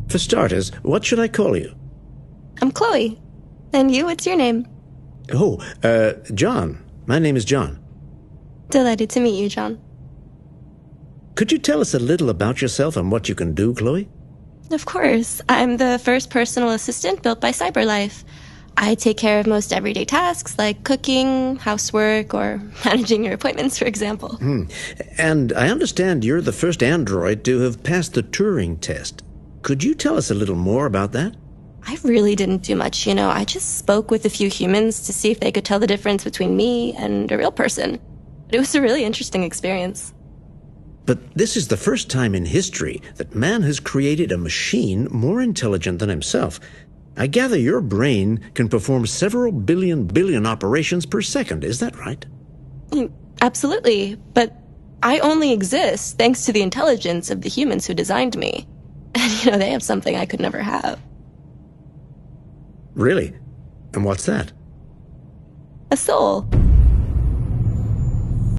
For starters, what should I call you? I'm Chloe. And you, what's your name? Oh, John. My name is John. Delighted to meet you, John. Could you tell us a little about yourself and what you can do, Chloe? Of course. I'm the first personal assistant built by CyberLife. I take care of most everyday tasks like cooking, housework, or managing your appointments, for example. And I understand you're the first android to have passed the Turing test. Could you tell us a little more about that? I really didn't do much, I just spoke with a few humans to see if they could tell the difference between me and a real person. It was a really interesting experience. But this is the first time in history that man has created a machine more intelligent than himself. I gather your brain can perform several billion operations per second, is that right? Absolutely, but I only exist thanks to the intelligence of the humans who designed me. And, they have something I could never have. Really? And what's that? A soul.